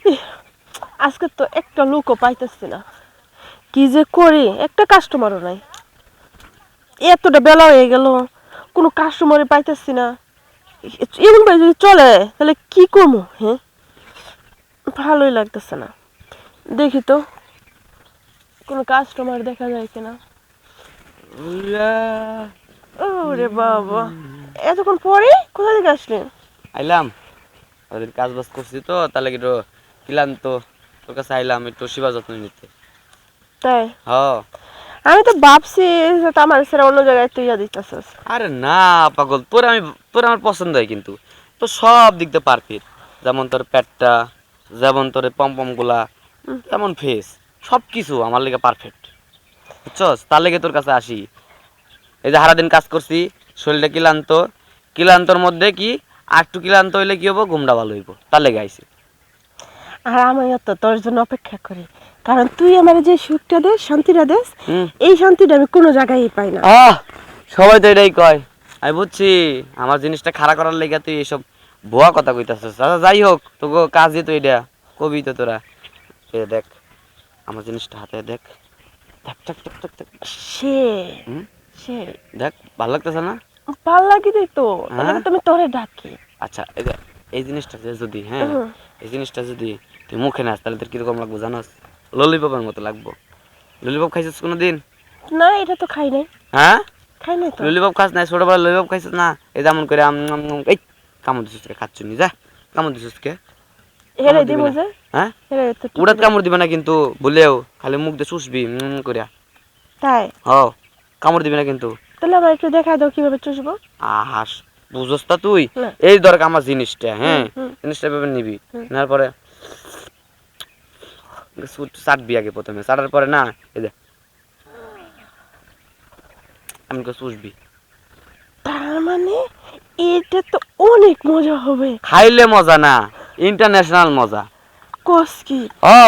ইহ, আজকে তো একটা লোকও পাইতেছি না, কি যে করি, একটা কাস্টমারও নাই। এতটা বেলা হয়ে গেল, কোনো কাস্টমারই পাইতেছি না। এমন ভাই যদি চলে তাহলে কি করবো? হ্যাঁ, ভালোই লাগতেছে না। দেখি তো কোনো কাস্টমার দেখা যায় কিনা। ওরে বাবা, এতক্ষণ পরে কোথা থেকে আসলেন? আইলাম ওদের কাজ বাজ করছি তো, তাহলে একটু ক্লান্ত, তোর কাছে আইলাম একটু সেবা যত্ন নিতে। তাই? হ। আমি তো ভাবছি যে আমার ছেড়ে অন্য জায়গায় তুই দিতেছিস। আরে না পাগল, তোর আমার পছন্দ হয়, কিন্তু তো সব দিক দিয়ে পারফেক্ট। যেমন তোর পেটটা, যেমন তোর পম গুলা, যেমন ফেস, সব কিছু আমার লেগে পারফেক্ট, বুঝছস? তার লেগে তোর কাছে আসি। এই যে সারাদিন কাজ করছি, শরীরটা ক্লান্ত, ক্লান্তর মধ্যে কি আর একটু ক্লান্ত হইলে কি হবো, ঘুমটা ভালো হইব, তার লেগে আইছি। আর আমিও তো তোর জন্য অপেক্ষা করি, কারণ তুই আমার যে সুখটা দেস, শান্তিটা দেস, হুম। এই শান্তিটা আমি কোনো জায়গায় পাই না। আহ, সবাই তো এটাই কয়। আমি বুঝছি আমার জিনিসটা খাড়া করার লেগে তুই এসব ভুয়া কথা কইতাছিস। আচ্ছা যাই হোক, তোকে কাজই তো এটা, কবি তো তোরা। এ দেখ আমার জিনিসটা হাতে দেখ, দেখ দেখ দেখ দেখ দেখ। সে হুম, সে দেখ ভালো লাগতেছে না? ভাল লাগে তো, তাহলে হ্যাঁ। তুমি তোরে ডাকি। আচ্ছা এই যে এই জিনিসটা যে যদি, হ্যাঁ, হুম। এই জিনিসটা যদি তুই মুখে নাস তাহলে তোর কিরকম লাগবো জানাস? ললিপপের মতো লাগবো। ললিপপ খাইছিস কোনোদিন? না, এটা তো খাই নাই। হ্যাঁ, খাই নাই তো। ললিপপ খাস নাই? ছোটবেলা ললিপপ খাইছিস না? এই যেমন করে এই কামড় দিছিস কে? খাচ্ছ নি যা, কামড় দিছিস কে? হেরে কামড় দিবি দিব না। যে, হ্যাঁ, হেরে তো টিপে উড়াত দেব। কামড় দিবে না কিন্তু, বলেও খালি মুখ দিয়ে চুষবি করিয়া। তাই? হ, কামড় দিবি না কিন্তু। তাহলে আমার একটু দেখাই দাও কিভাবে চুষবো। আহাস, বুঝস তা তুই? না। এই দরকার আমার জিনিসটা, হুম হ্যাঁ, হুম জিনিসটা ভেবে নিবি। হুম। নেওয়ার পরে চাটবি আগে, প্রথমে চাটার পরে না, এই যে আমি চুষবি। তার মানে এটা তো অনেক মজা হবে। খাইলে মজা না, ইন্টারন্যাশনাল মজা। কস কি? ও,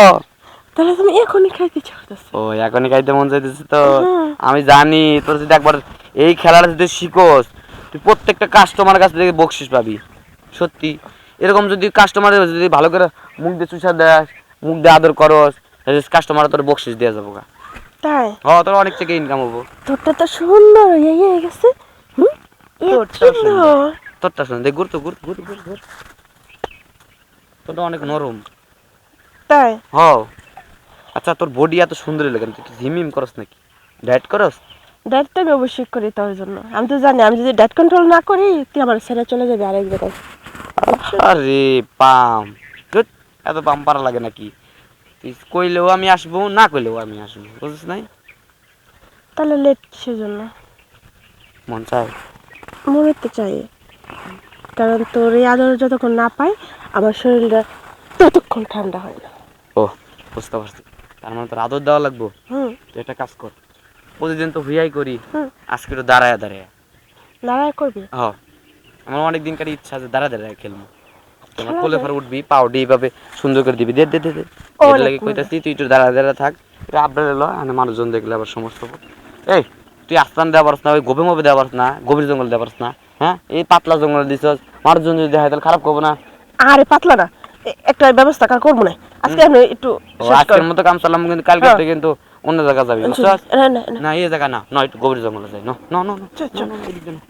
তাহলে তুমি এখনই খাইতে চাইতেছো? ও এখনই খাইতে মন চাইতেছে তো? হুম। আমি জানি তোর যদি একবার এই খেলাটা যদি শিখোস, তুই প্রত্যেকটা কাস্টমার কাছ থেকে বকশিস পাবি। সত্যি, এরকম যদি কাস্টমার যদি ভালো করে মুখ দিয়ে চুষা দেস, মুখ দিয়ে আদর করস, কাস্টমার তোর বকশিস দেওয়া যাবো গা। তাই? হ, তোর অনেক থেকে ইনকাম হবো। তোরটা তো সুন্দর হয়ে গেছে। হুম। এত তোরটাও সুন্দর, সুন্দর। তোরটা সুন্দর, দেখ ঘুর তো ঘুর ঘুর ঘুর ঘুর, তোরটা অনেক নরম। তাই? হ। আচ্ছা তোর বডি এত সুন্দর লাগে, তুই কি জিম করস নাকি, ডায়েট করস? ডায়েট তো আমি অবশ্যই করি তোর জন্য। আমি তো জানি আমি যদি ডায়েট কন্ট্রোল না করি তুই আমার ছেড়ে চলে যাবে আরেক জায়গায়। আরে পাম, ধুৎ, এত পাম পারা লাগে নাকি? তুই কইলেও আমি আসবো, না কইলেও আমি আসবো, বুঝছিস নাই? তাহলে লেট কিসের জন্য? মন চায়। মনে তো চাই, কারণ তোর এই আদর যতক্ষণ না পাই আমার শরীরটা ততক্ষণ ঠান্ডা হয় না। ও, বুঝতে পারছি। তার মানে তোর আদর দেওয়া লাগবো। হুম তুই একটা কাজ কর, প্রতিদিন তো হুইয়াই করি, হুম। আজকে একটু দাঁড়ায় দাঁড়ায়। লড়াই করবি? হ, আমার অনেক দিনকার ইচ্ছা আছে দাঁড়ায় দাঁড়ায় খেলবো। তুই আমার খেলা কোলে যায়। ফার উঠবি, পাউডি এইভাবে সুন্দর করে দিবি, দে দে দে দে। এটা অনেক লাগে মজা। কইতাছি, তুই একটু দাঁড়ায় দাঁড়ায় থাক। এটা আবদার এলো, মানে মানুষজন দেখলে আবার সমস্যা হবে। এই, তুই আস্তান দেওয়া পারস না, ওই গভীর মধ্যে দেওয়া পারস না, গভীর জঙ্গল দেওয়া পারস না, হ্যাঁ, এই পাতলা জঙ্গল দিছস, মানুষজন যদি দেখায় তাহলে খারাপ করবো না? আরে পাতলা না, একটা ব্যবস্থা কার করবো না। হুম। আজকে আমি একটু ও, শেষ কর। আজকের মতো কাম চালাম, কিন্তু কালকে হ্যাঁ। থেকে কিন্তু অন্য জায়গা যাবি, চল, বুঝছস? না না না। না এই জায়গা না, না একটু গভীর জঙ্গলে যাই, ন ন ন চল ন চল। ন, এদিকে না।